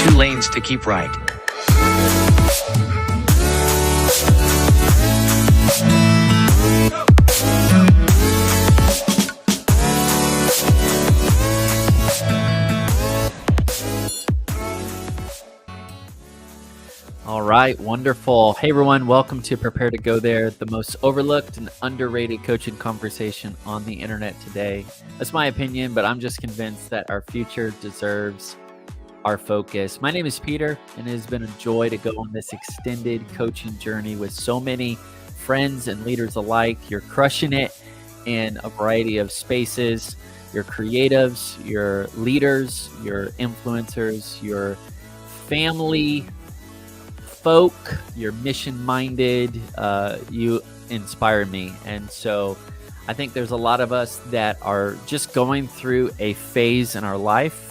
2 lanes to keep right. All right, wonderful. Hey everyone, welcome to Prepare to Go There, the most overlooked and underrated coaching conversation on the internet today. That's my opinion, but I'm just convinced that our future deserves our focus. My name is Peter, and it has been a joy to go on this extended coaching journey with so many friends and leaders alike. You're crushing it in a variety of spaces. Your creatives, your leaders, your influencers, your family folk, you're mission-minded, you inspire me. And so I think there's a lot of us that are just going through a phase in our life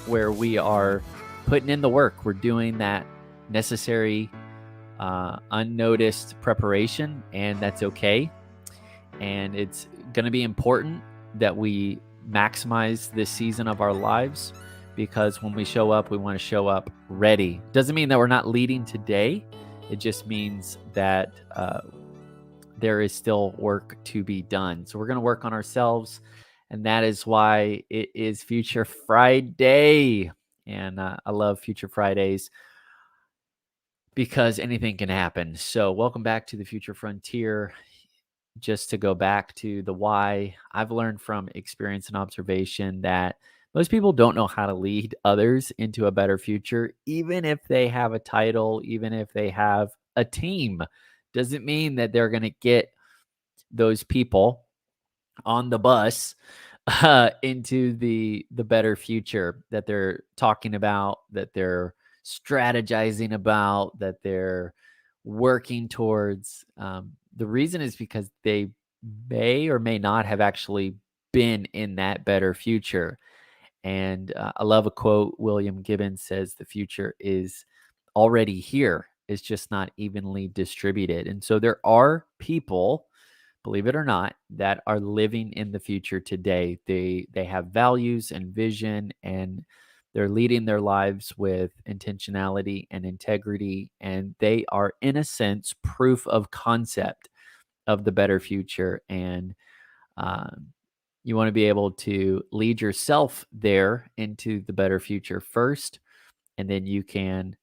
where we are putting in the work. We're doing that necessary, unnoticed preparation, and that's okay. And it's going to be important that we maximize this season of our lives, because when we show up, we want to show up ready. Doesn't mean that we're not leading today. It just means that there is still work to be done. So we're going to work on ourselves, and that is why it is Future Friday. And I love Future Fridays because anything can happen. So welcome back to the Future Frontier. Just to go back to the why, I've learned from experience and observation that most people don't know how to lead others into a better future, even if they have a title, even if they have a team. Doesn't mean that they're going to get those people on the bus into the better future that they're talking about, that they're strategizing about, that they're working towards. The reason is because they may or may not have actually been in that better future. And I love a quote. William Gibbons says the future is already here. It's just not evenly distributed. And so there are people, believe it or not, that are living in the future today. They have values and vision, and they're leading their lives with intentionality and integrity. And they are, in a sense, proof of concept of the better future. And you want to be able to lead yourself there into the better future first, and then you can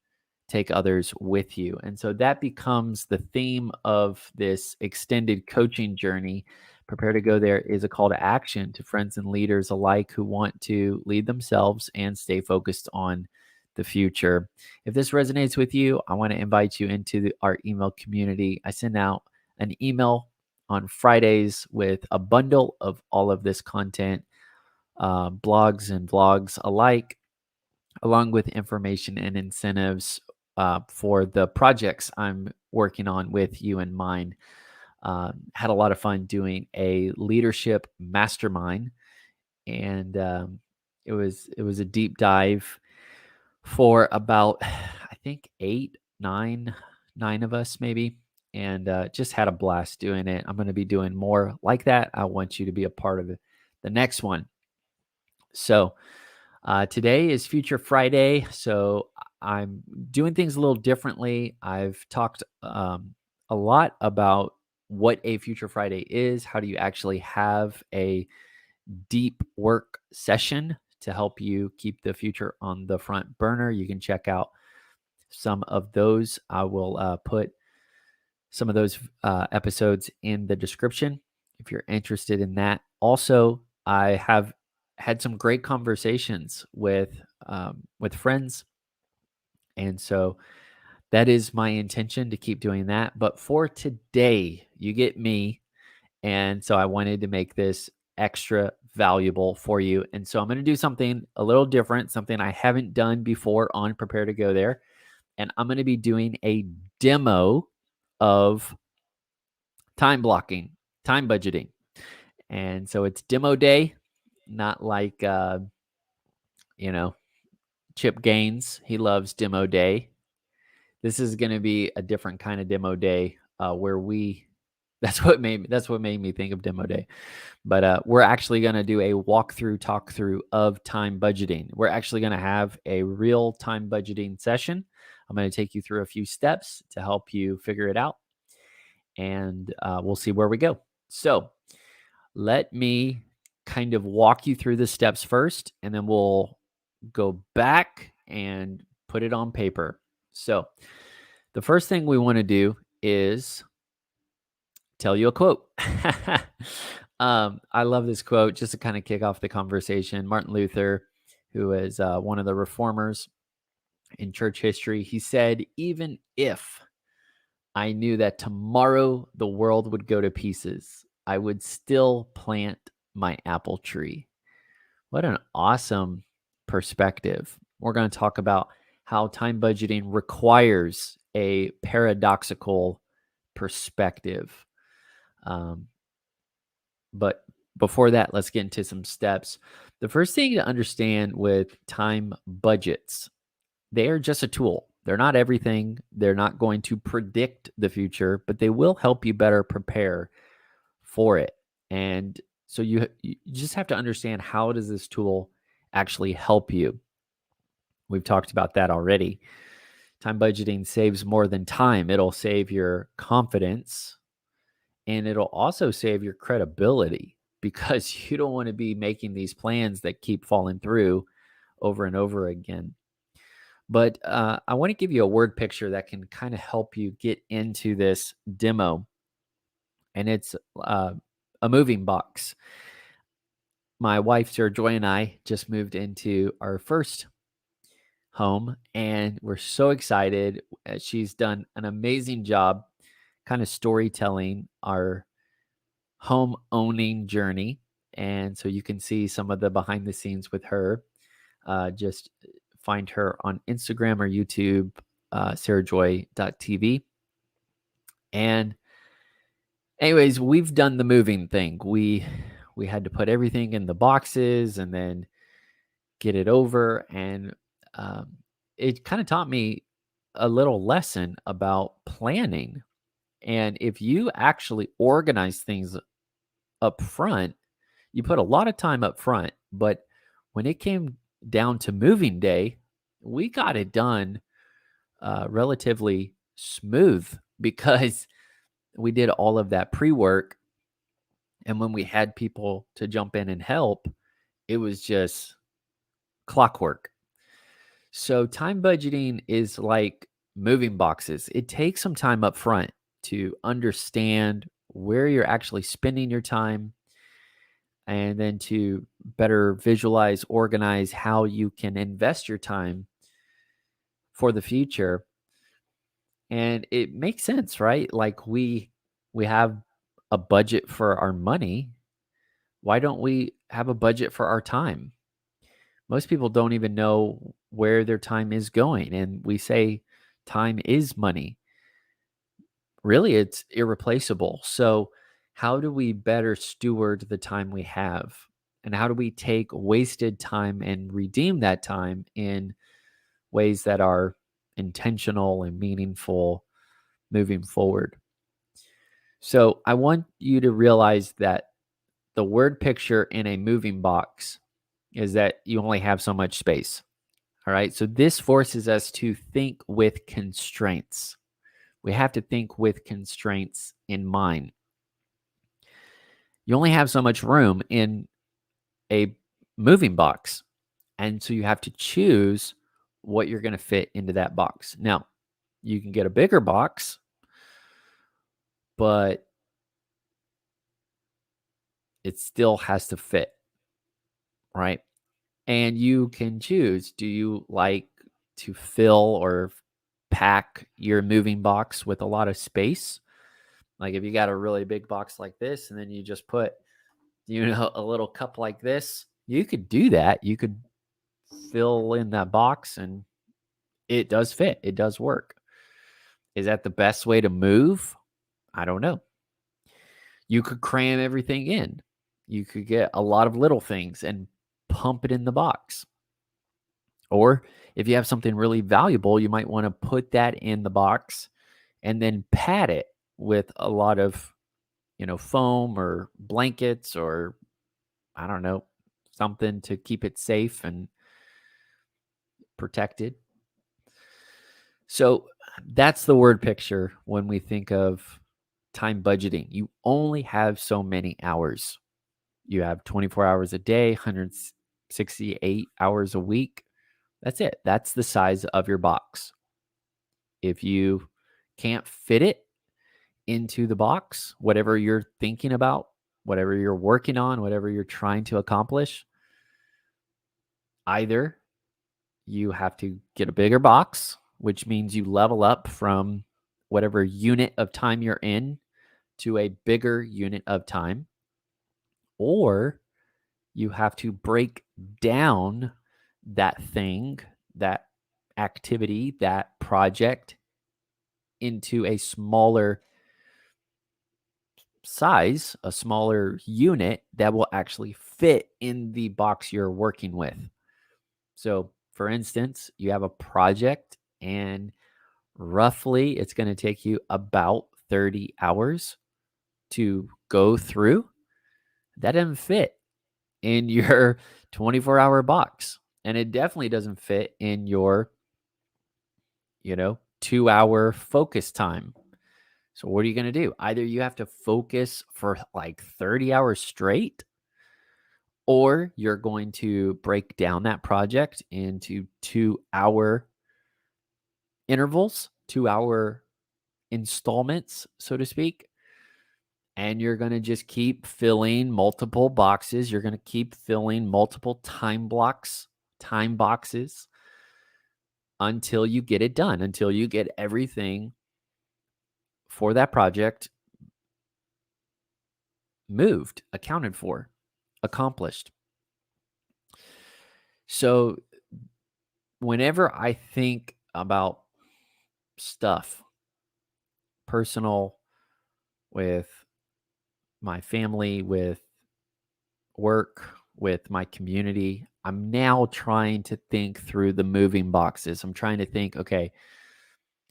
take others with you. And so that becomes the theme of this extended coaching journey. Prepare to Go There is a call to action to friends and leaders alike who want to lead themselves and stay focused on the future. If this resonates with you, I want to invite you into our email community. I send out an email on Fridays with a bundle of all of this content, blogs and vlogs alike, along with information and incentives for the projects I'm working on with you in mind. Had a lot of fun doing a leadership mastermind, and it was a deep dive for about, I think, 9 of us maybe, and just had a blast doing it. I'm going to be doing more like that. I want you to be a part of the next one. So today is Future Friday, so I'm doing things a little differently. I've talked a lot about what a Future Friday is. How do you actually have a deep work session to help you keep the future on the front burner? You can check out some of those. I will put some of those episodes in the description if you're interested in that. Also, I have had some great conversations with friends, and so that is my intention to keep doing that. But for today, you get me, and so I wanted to make this extra valuable for you. And so I'm going to do something a little different, something I haven't done before on Prepare to Go There, and I'm going to be doing a demo of time blocking, time budgeting. And so it's demo day, not like, Chip Gaines. He loves demo day. This is going to be a different kind of demo day where we That's what made me think of demo day. But we're actually going to do a talk through of time budgeting. We're actually going to have a real time budgeting session. I'm going to take you through a few steps to help you figure it out, and we'll see where we go. So let me kind of walk you through the steps first, and then we'll go back and put it on paper. So the first thing we want to do is tell you a quote. I love this quote just to kind of kick off the conversation. Martin Luther, who is one of the reformers in church history, he said, "Even if I knew that tomorrow the world would go to pieces, I would still plant my apple tree." What an awesome perspective. We're going to talk about how time budgeting requires a paradoxical perspective. But before that, let's get into some steps. The first thing to understand with time budgets, they are just a tool. They're not everything. They're not going to predict the future, but they will help you better prepare for it. And so you just have to understand, how does this tool actually help you? We've talked about that already. Time budgeting saves more than time. It'll save your confidence, and it'll also save your credibility, because you don't want to be making these plans that keep falling through over and over again. But I want to give you a word picture that can kind of help you get into this demo, and it's a moving box. My wife, Sarah Joy, and I just moved into our first home, and we're so excited. She's done an amazing job kind of storytelling our home owning journey. And so you can see some of the behind the scenes with her. Just find her on Instagram or YouTube, sarahjoy.tv. And anyways, we've done the moving thing. We had to put everything in the boxes and then get it over. And it kind of taught me a little lesson about planning. And if you actually organize things up front, you put a lot of time up front. But when it came down to moving day, we got it done relatively smooth, because we did all of that pre-work. And when we had people to jump in and help, it was just clockwork. So time budgeting is like moving boxes. It takes some time up front to understand where you're actually spending your time, and then to better visualize, organize how you can invest your time for the future. And it makes sense, right? Like we have a budget for our money. Why don't we have a budget for our time? Most people don't even know where their time is going, and we say time is money. Really, it's irreplaceable. So how do we better steward the time we have? And how do we take wasted time and redeem that time in ways that are intentional and meaningful moving forward? So I want you to realize that the word picture in a moving box is that you only have so much space. All right. So this forces us to think with constraints. We have to think with constraints in mind. You only have so much room in a moving box. And so you have to choose what you're going to fit into that box. Now, you can get a bigger box, but it still has to fit, right? And you can choose, do you like to fill or pack your moving box with a lot of space? Like if you got a really big box like this, and then you just put, a little cup like this, you could do that. You could fill in that box and it does fit. It does work. Is that the best way to move? I don't know. You could cram everything in. You could get a lot of little things and pump it in the box. Or if you have something really valuable, you might want to put that in the box and then pad it with a lot of foam or blankets or I don't know, something to keep it safe and protected. So that's the word picture when we think of time budgeting. You only have so many hours. You have 24 hours a day, 168 hours a week. That's it. That's the size of your box. If you can't fit it into the box, whatever you're thinking about, whatever you're working on, whatever you're trying to accomplish, either you have to get a bigger box, which means you level up from whatever unit of time you're in to a bigger unit of time, or you have to break down that thing, that activity, that project into a smaller size, a smaller unit that will actually fit in the box you're working with. So, for instance, you have a project and roughly it's going to take you about 30 hours to go through. That doesn't fit in your 24-hour box. And it definitely doesn't fit in your, 2-hour focus time. So what are you going to do? Either you have to focus for like 30 hours straight, or you're going to break down that project into 2-hour intervals, 2-hour installments, so to speak. And you're going to just keep filling multiple boxes. You're going to keep filling multiple time boxes until you get it done, until you get everything for that project moved, accounted for, accomplished. So whenever I think about stuff, personal, with my family, with work, with my community, I'm now trying to think through the moving boxes. I'm trying to think, okay,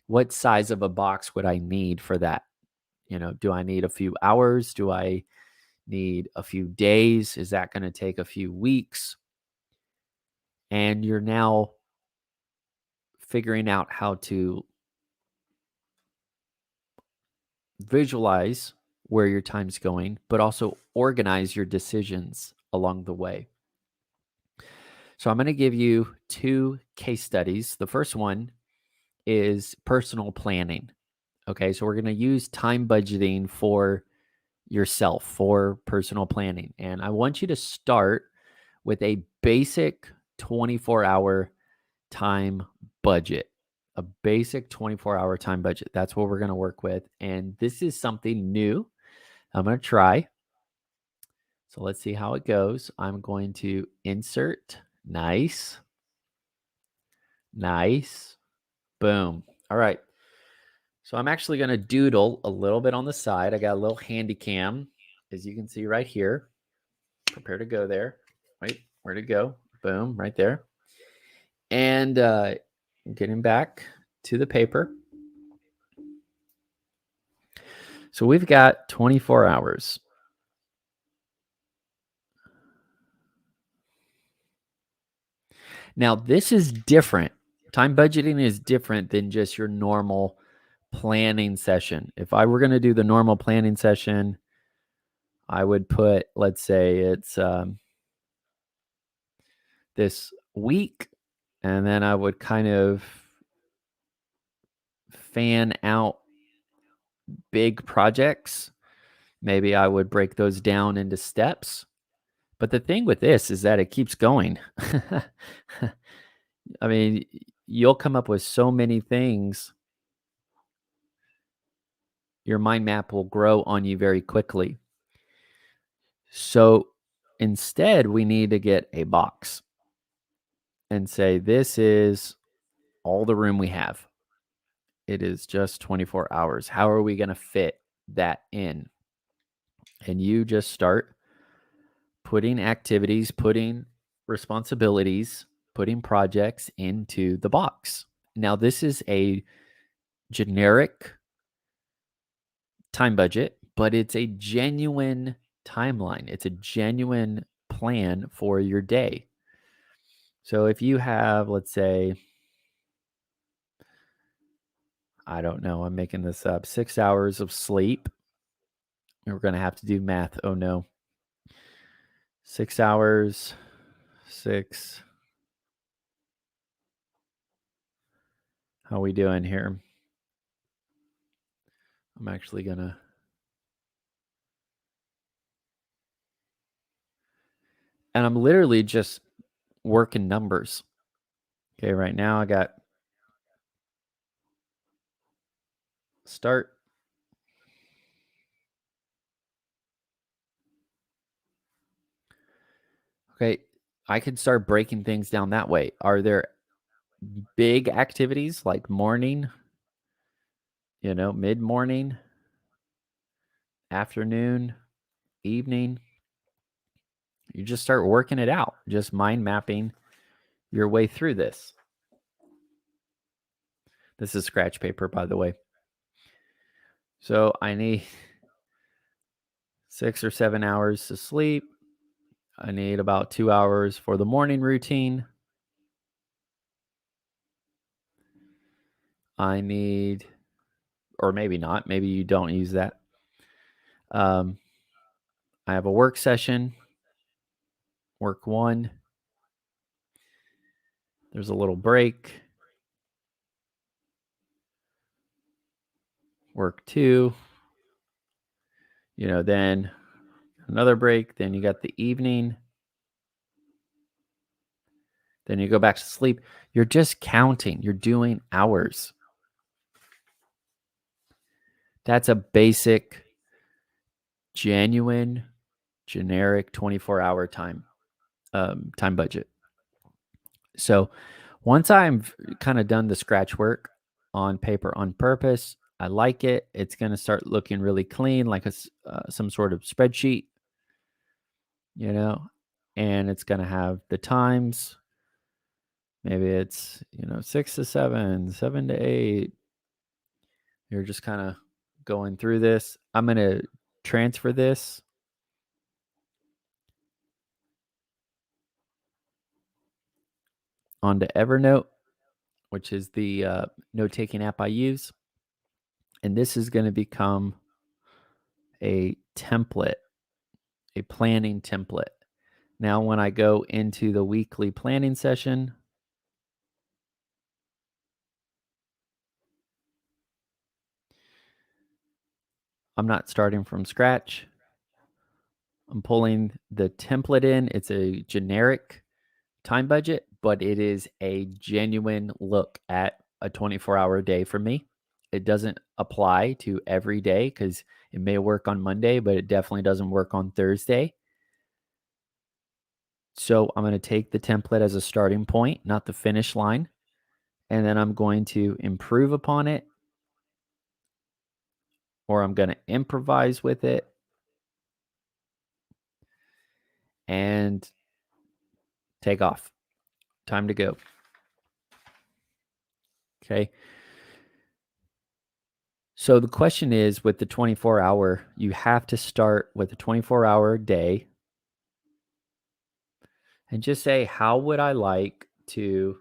what size of a box would I need for that? Do I need a few hours? Do I need a few days? Is that going to take a few weeks? And you're now figuring out how to visualize where your time's going, but also organize your decisions along the way. So I'm going to give you 2 case studies. The first one is personal planning. Okay, so we're going to use time budgeting for yourself, for personal planning. And I want you to start with a basic 24-hour time budget. A basic 24-hour time budget. That's what we're going to work with. And this is something new I'm going to try. So let's see how it goes. I'm going to insert. Nice. Nice. Boom. All right. So I'm actually going to doodle a little bit on the side. I got a little handy cam, as you can see right here. Prepare to go there. Wait, where'd it go? Boom, right there. And getting back to the paper. So we've got 24 hours. Now, this is different. Time budgeting is different than just your normal planning session. If I were going to do the normal planning session, I would put, let's say it's this week, and then I would kind of fan out big projects. Maybe I would break those down into steps. But the thing with this is that it keeps going. I mean, you'll come up with so many things. Your mind map will grow on you very quickly. So instead, we need to get a box and say, this is all the room we have. It is just 24 hours. How are we going to fit that in? And you just start putting activities, putting responsibilities, putting projects into the box. Now, this is a generic time budget, but it's a genuine timeline. It's a genuine plan for your day. So if you have, let's say, I don't know, I'm making this up, 6 hours of sleep. We're going to have to do math. Oh no. 6 hours, 6. How are we doing here? I'm actually going to. And I'm literally just working numbers. Okay, right now I got start. Okay, I can start breaking things down that way. Are there big activities like morning, mid morning, afternoon, evening? You just start working it out, just mind mapping your way through this. This is scratch paper, by the way. So I need 6 or 7 hours to sleep. I need about 2 hours for the morning routine. I need, or maybe not, maybe you don't use that. I have a work session, work 1. There's a little break, work 2. Then another break. Then you got the evening. Then you go back to sleep. You're just counting. You're doing hours. That's a basic, genuine, generic 24-hour time budget. So once I've kind of done the scratch work on paper on purpose, I like it. It's going to start looking really clean, like some sort of spreadsheet, and it's going to have the times. Maybe it's, 6 to 7, 7 to 8. You're just kind of going through this. I'm going to transfer this onto Evernote, which is the note-taking app I use. And this is going to become a template, a planning template. Now, when I go into the weekly planning session, I'm not starting from scratch. I'm pulling the template in. It's a generic time budget, but it is a genuine look at a 24-hour day for me. It doesn't apply to every day because it may work on Monday, but it definitely doesn't work on Thursday. So I'm going to take the template as a starting point, not the finish line. And then I'm going to improve upon it, or I'm going to improvise with it and take off. Time to go. Okay. So the question is, with the 24-hour, you have to start with a 24-hour day and just say, how would I like to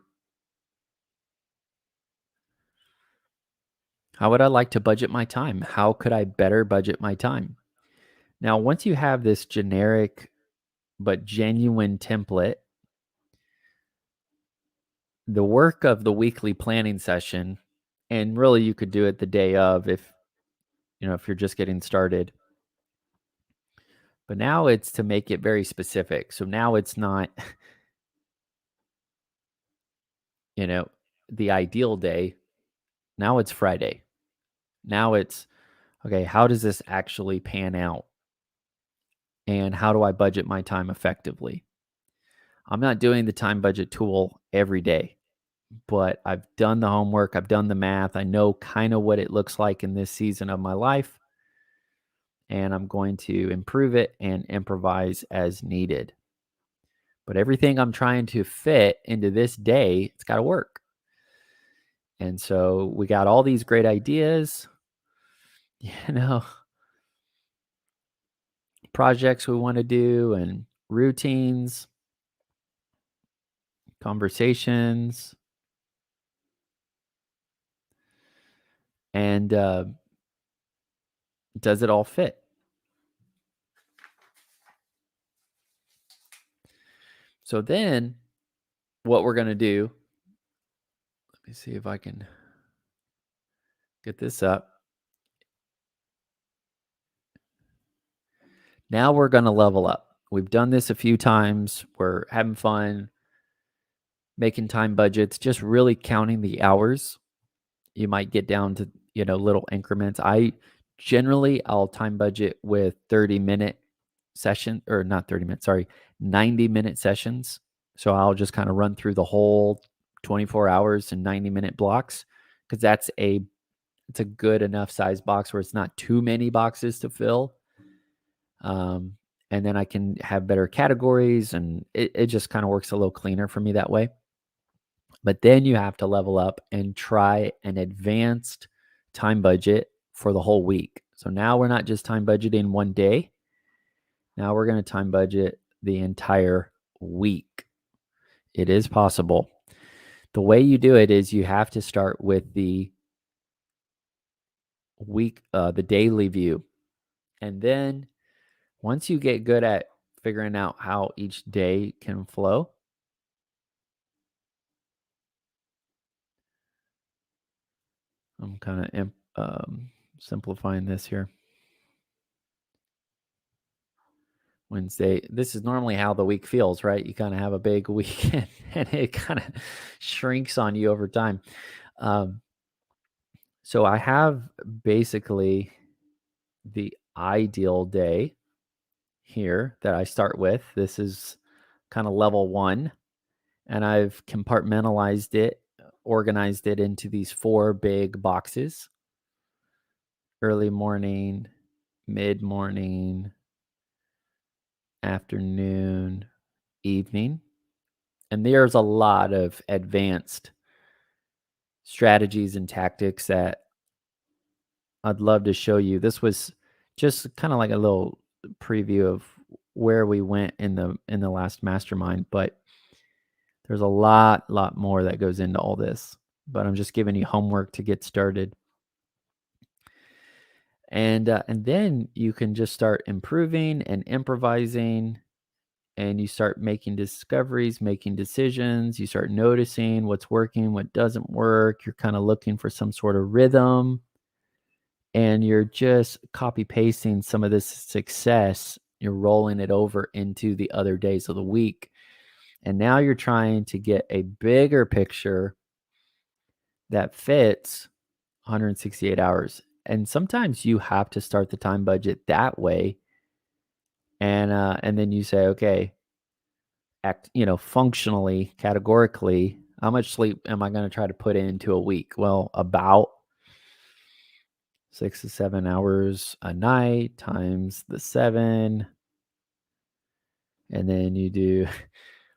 budget my time? How could I better budget my time? Now, once you have this generic but genuine template, the work of the weekly planning session, and really you could do it the day of if you're just getting started. But now it's to make it very specific. So now it's not, the ideal day. Now it's Friday. Now it's, okay, how does this actually pan out? And how do I budget my time effectively? I'm not doing the time budget tool every day, but I've done the homework. I've done the math. I know kind of what it looks like in this season of my life. And I'm going to improve it and improvise as needed. But everything I'm trying to fit into this day, it's got to work. And so we got all these great ideas, you know, projects we want to do and routines, conversations, and does it all fit? So then what we're going to do, let me see if I can get this up. Now we're going to level up. We've done this a few times. We're having fun, making time budgets, just really counting the hours. You might get down to, little increments. I'll time budget with 30-minute session, or not 30 minutes, sorry, 90-minute sessions. So I'll just kind of run through the whole 24 hours in 90-minute blocks, because it's a good enough size box where it's not too many boxes to fill. And then I can have better categories, and it just kind of works a little cleaner for me that way. But then you have to level up and try an advanced time budget for the whole week. So now we're not just time budgeting one day. Now we're going to time budget the entire week. It is possible. The way you do it is you have to start with the week, the daily view. And then once you get good at figuring out how each day can flow, I'm kind of simplifying this here. Wednesday. This is normally how the week feels, right? You kind of have a big weekend and it kind of shrinks on you over time. So I have basically the ideal day here that I start with. This is kind of level 1, and I've compartmentalized it, organized it into these 4 big boxes: early morning, mid morning, afternoon, evening. And there's a lot of advanced strategies and tactics that I'd love to show you. This was just kind of like a little preview of where we went in the last mastermind, but there's a lot more that goes into all this. But I'm just giving you homework to get started. And then you can just start improving and improvising, and you start making discoveries, making decisions. You start noticing what's working, what doesn't work. You're kind of looking for some sort of rhythm, and you're just copy pasting some of this success. You're rolling it over into the other days of the week. And now you're trying to get a bigger picture that fits 168 hours. And sometimes you have to start the time budget that way. And then you say, okay, functionally, categorically, how much sleep am I going to try to put into a week? Well, about 6 to 7 hours a night times the 7. And then you do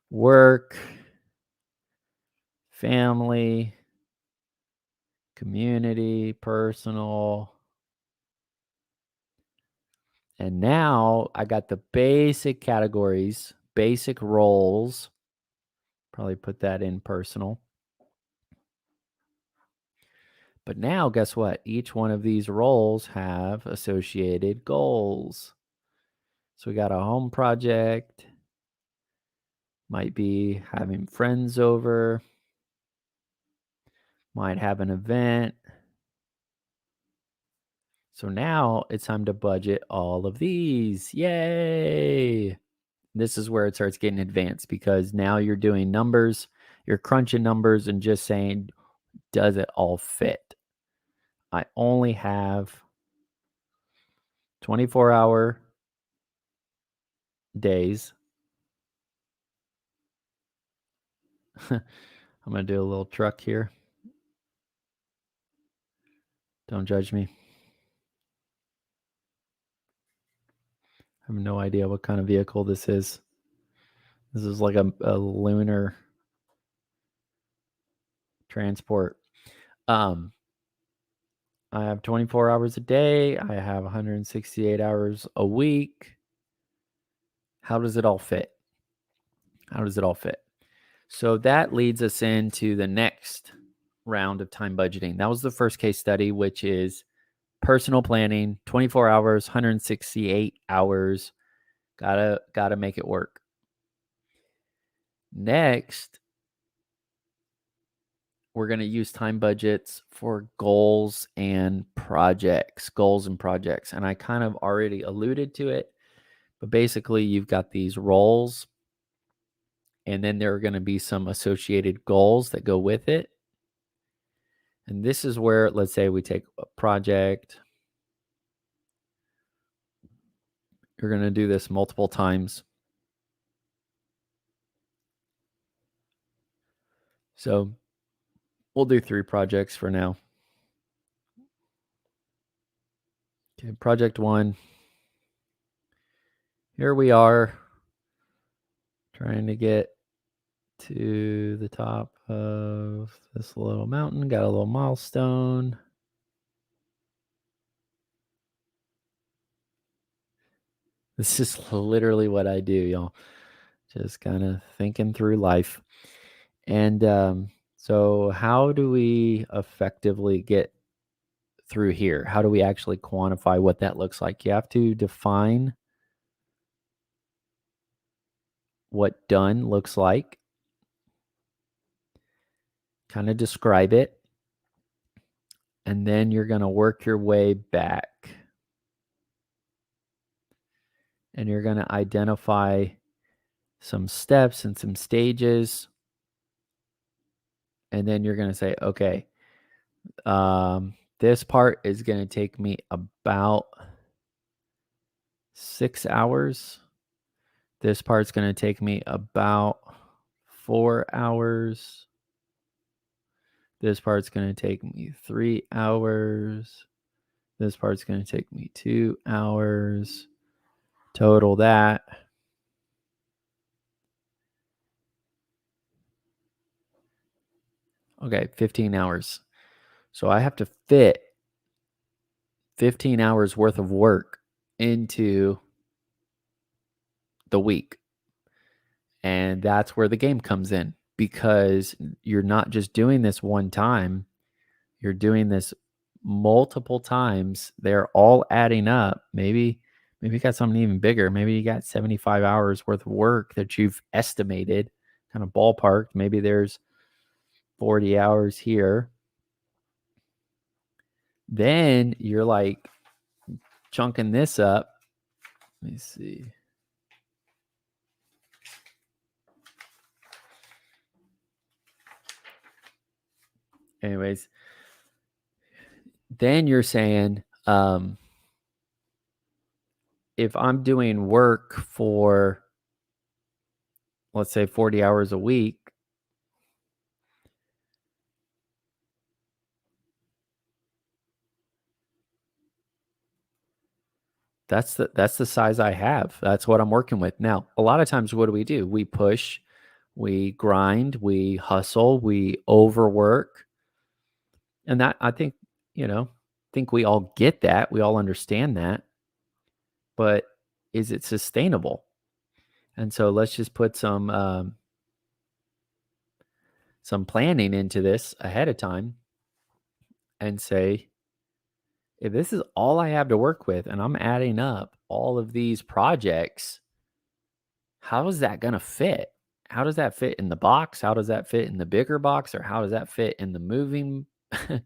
work, family, community, personal. And now I got the basic categories, basic roles. Probably put that in personal. But now, guess what? Each one of these roles have associated goals. So we got a home project, might be having friends over, might have an event. So now it's time to budget all of these. Yay! This is where it starts getting advanced, because now you're doing numbers, you're crunching numbers and just saying, does it all fit? I only have 24-hour days. I'm going to do a little truck here. Don't judge me. I have no idea what kind of vehicle this is. This is like a lunar transport. I have 24 hours a day. I have 168 hours a week. How does it all fit? How does it all fit? So that leads us into the next round of time budgeting. That was the first case study, which is personal planning, 24 hours, 168 hours. Gotta make it work. Next, we're going to use time budgets for goals and projects. And I kind of already alluded to it, but basically you've got these roles, and then there are going to be some associated goals that go with it. And this is where, let's say we take a project. You're going to do this multiple times. So we'll do 3 projects for now. Okay, project 1. Here we are trying to get to the top of this little mountain. Got a little milestone. This is literally what I do, y'all. Just kind of thinking through life. And so how do we effectively get through here? How do we actually quantify what that looks like? You have to define what done looks like, kind of describe it, and then you're going to work your way back. And you're going to identify some steps and some stages. And then you're going to say, okay, this part is going to take me about 6 hours. This part's going to take me about 4 hours. This part's going to take me 3 hours. This part's going to take me 2 hours. Total that. Okay, 15 hours. So I have to fit 15 hours worth of work into the week. And that's where the game comes in, because you're not just doing this one time, you're doing this multiple times. They're all adding up. Maybe you got something even bigger. Maybe you got 75 hours worth of work that you've estimated, kind of ballparked. Maybe there's 40 hours here. Then you're like chunking this up. Let me see. Anyways, then you're saying, if I'm doing work for, let's say, 40 hours a week, that's the size I have. That's what I'm working with. Now, a lot of times what do? We push, we grind, we hustle, we overwork. And that, I think, think we all get that. We all understand that. But is it sustainable? And so let's just put some planning into this ahead of time and say, if this is all I have to work with and I'm adding up all of these projects, how is that going to fit? How does that fit in the box? How does that fit in the bigger box? Or how does that fit in the moving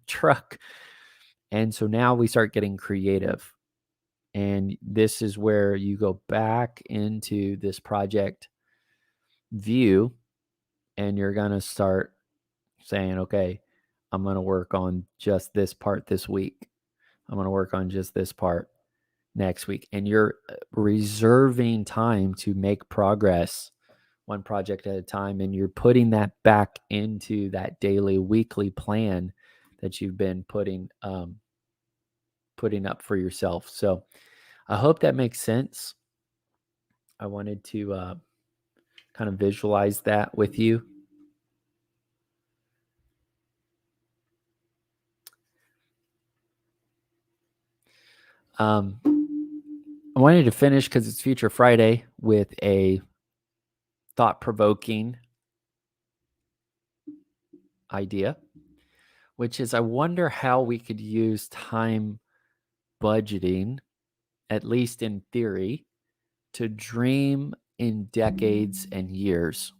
truck? And so now we start getting creative. And this is where you go back into this project view, and you're going to start saying, okay, I'm going to work on just this part this week. I'm going to work on just this part next week. And you're reserving time to make progress one project at a time. And you're putting that back into that daily, weekly plan that you've been putting up for yourself. So I hope that makes sense. I wanted to kind of visualize that with you. I wanted to finish because it's Future Friday with a thought-provoking idea, which is I wonder how we could use time budgeting, at least in theory, to dream in decades and years.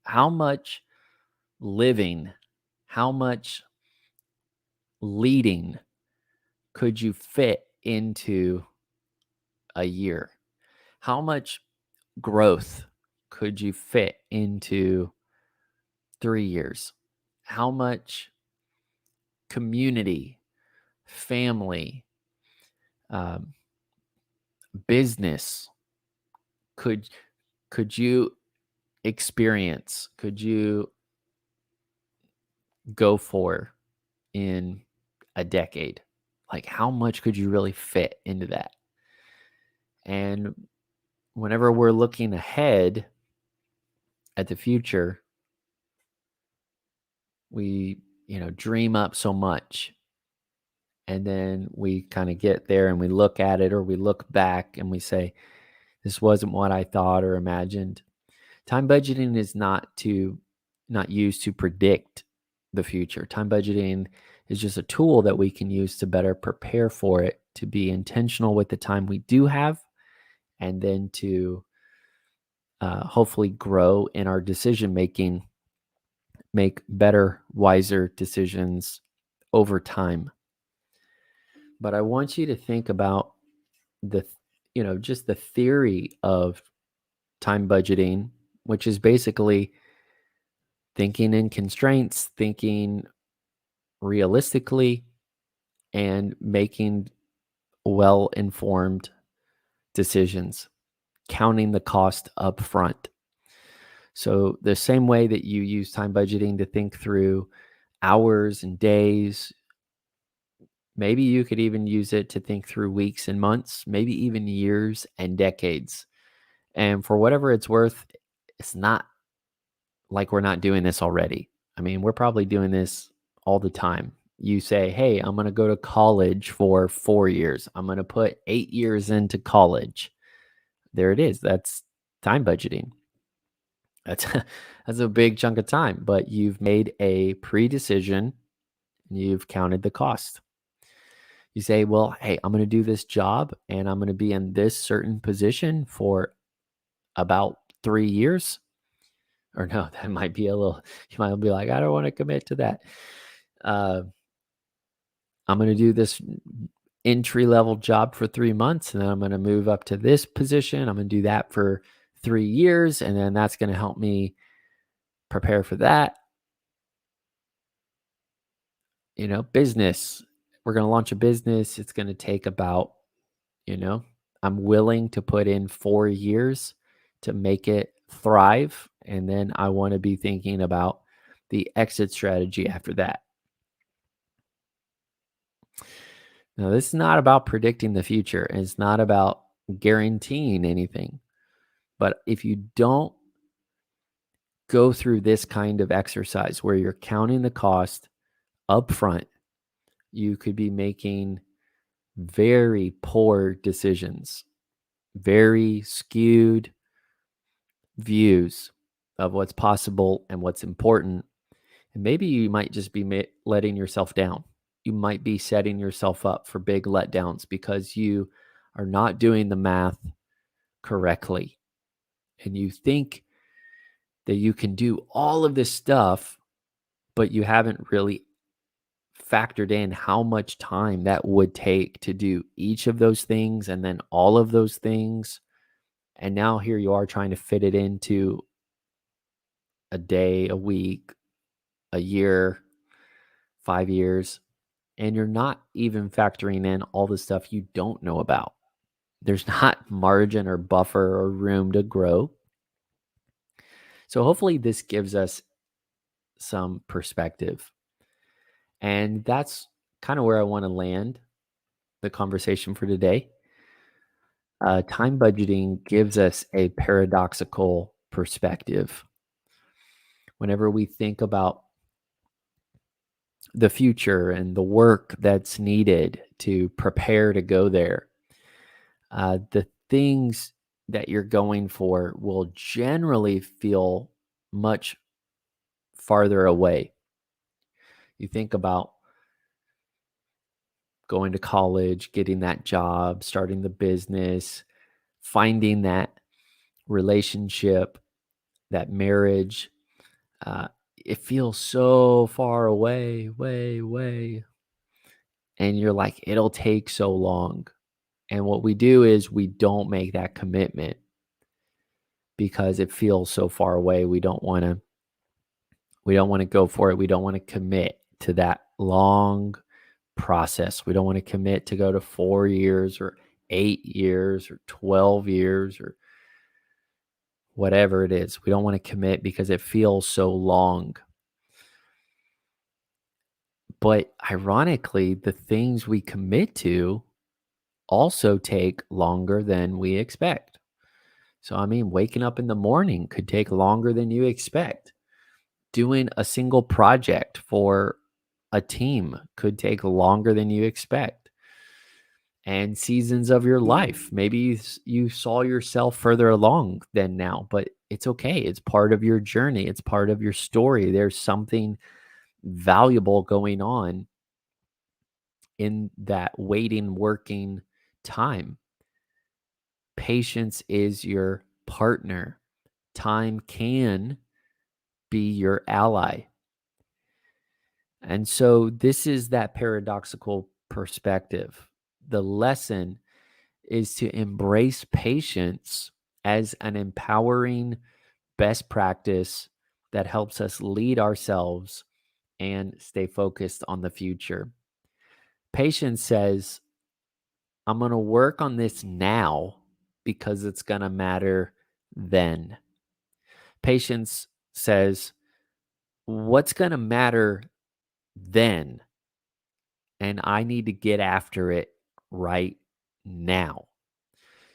How much living, how much leading could you fit into a year? How much growth could you fit into 3 years? How much community, family, um, business could you experience? Could you go for in a decade? Like, how much could you really fit into that? And whenever we're looking ahead at the future, we, dream up so much. And then we kind of get there and we look at it or we look back and we say, this wasn't what I thought or imagined. Time budgeting is not used to predict the future. Time budgeting is just a tool that we can use to better prepare for it, to be intentional with the time we do have, and then to hopefully grow in our decision making, make better, wiser decisions over time. But I want you to think about just the theory of time budgeting, which is basically thinking in constraints, thinking realistically, and making well-informed decisions, counting the cost up front. So the same way that you use time budgeting to think through hours and days, maybe you could even use it to think through weeks and months, maybe even years and decades. And for whatever it's worth, it's not like we're not doing this already. I mean, we're probably doing this all the time. You say, hey, I'm going to go to college for 4 years. I'm going to put 8 years into college. There it is. That's time budgeting. That's that's a big chunk of time, but you've made a pre-decision. You've counted the cost. You say, well, hey, I'm going to do this job and I'm going to be in this certain position for about 3 years. Or no, that might be you might be like, I don't want to commit to that. I'm going to do this entry level job for 3 months and then I'm going to move up to this position. I'm going to do that for 3 years. And then that's going to help me prepare for that. Business. We're going to launch a business. It's going to take about, I'm willing to put in 4 years to make it thrive. And then I want to be thinking about the exit strategy after that. Now, this is not about predicting the future. And it's not about guaranteeing anything. But if you don't go through this kind of exercise where you're counting the cost up front, you could be making very poor decisions, very skewed views of what's possible and what's important. And maybe you might just be letting yourself down. You might be setting yourself up for big letdowns because you are not doing the math correctly. And you think that you can do all of this stuff, but you haven't really factored in how much time that would take to do each of those things and then all of those things. And now here you are trying to fit it into a day, a week, a year, 5 years, and you're not even factoring in all the stuff you don't know about. There's not margin or buffer or room to grow. So hopefully this gives us some perspective. And that's kind of where I want to land the conversation for today. Time budgeting gives us a paradoxical perspective. Whenever we think about the future and the work that's needed to prepare to go there, The things that you're going for will generally feel much farther away. You think about going to college, getting that job, starting the business, finding that relationship, that marriage. Uh, it feels so far away, way, way. And you're like, it'll take so long. And what we do is we don't make that commitment because it feels so far away. We don't want to go for it. We don't want to commit to that long process. We don't want to commit to go to 4 years or 8 years or 12 years or whatever it is. We don't want to commit because it feels so long. But ironically, the things we commit to also take longer than we expect. So, I mean, waking up in the morning could take longer than you expect. Doing a single project for a team could take longer than you expect. And seasons of your life, maybe you saw yourself further along than now, but it's okay. It's part of your journey, it's part of your story. There's something valuable going on in that waiting, working time. Patience is your partner. Time can be your ally. And so this is that paradoxical perspective. The lesson is to embrace patience as an empowering best practice that helps us lead ourselves and stay focused on the future. Patience says, I'm going to work on this now because it's going to matter then. Patience says, what's going to matter then? And I need to get after it right now.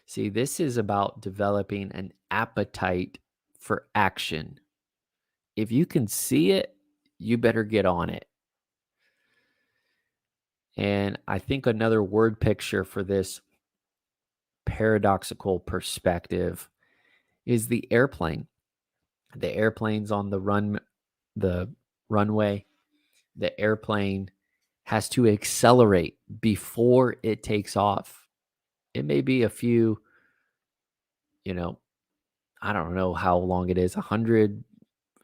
See, this is about developing an appetite for action. If you can see it, you better get on it. And I think another word picture for this paradoxical perspective is the airplane. The airplane's on the runway. The airplane has to accelerate before it takes off. It may be a few, you know, I don't know how long it is, 100,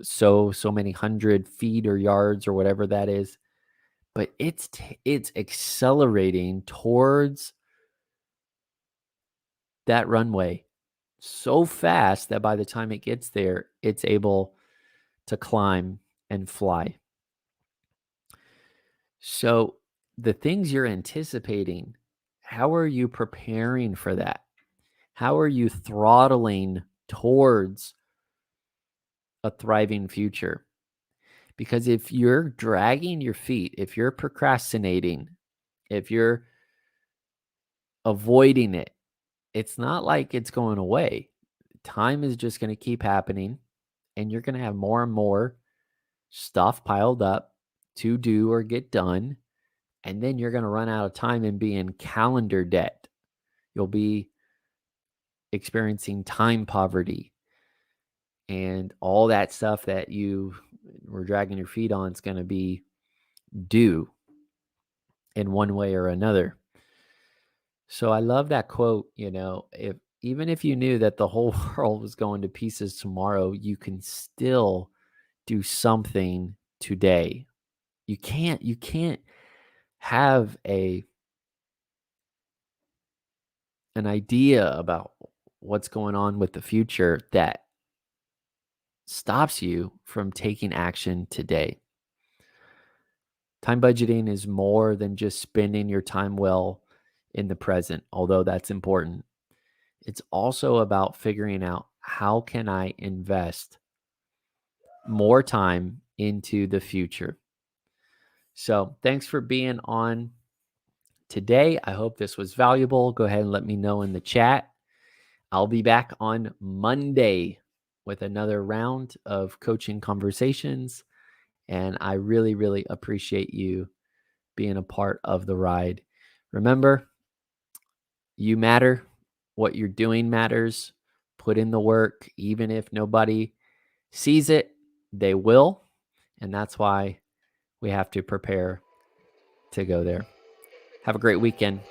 so many 100 feet or yards or whatever that is, but it's accelerating towards that runway so fast that by the time it gets there, it's able to climb and fly. So the things you're anticipating, how are you preparing for that? How are you throttling towards a thriving future? Because if you're dragging your feet, if you're procrastinating, if you're avoiding it, it's not like it's going away. Time is just going to keep happening, and you're going to have more and more stuff piled up to do or get done. And then you're going to run out of time and be in calendar debt. You'll be experiencing time poverty, and all that stuff that you were dragging your feet on is going to be due in one way or another. So I love that quote, if even if you knew that the whole world was going to pieces tomorrow, you can still do something today. You can't have an idea about what's going on with the future that stops you from taking action today. Time budgeting is more than just spending your time well in the present, although that's important. It's also about figuring out, how can I invest more time into the future? So, thanks for being on today. I hope this was valuable. Go ahead and let me know in the chat. I'll be back on Monday with another round of coaching conversations. And I really, really appreciate you being a part of the ride. Remember, you matter. what you're doing matters. Put in the work, even if nobody sees it, they will. And that's why we have to prepare to go there. Have a great weekend.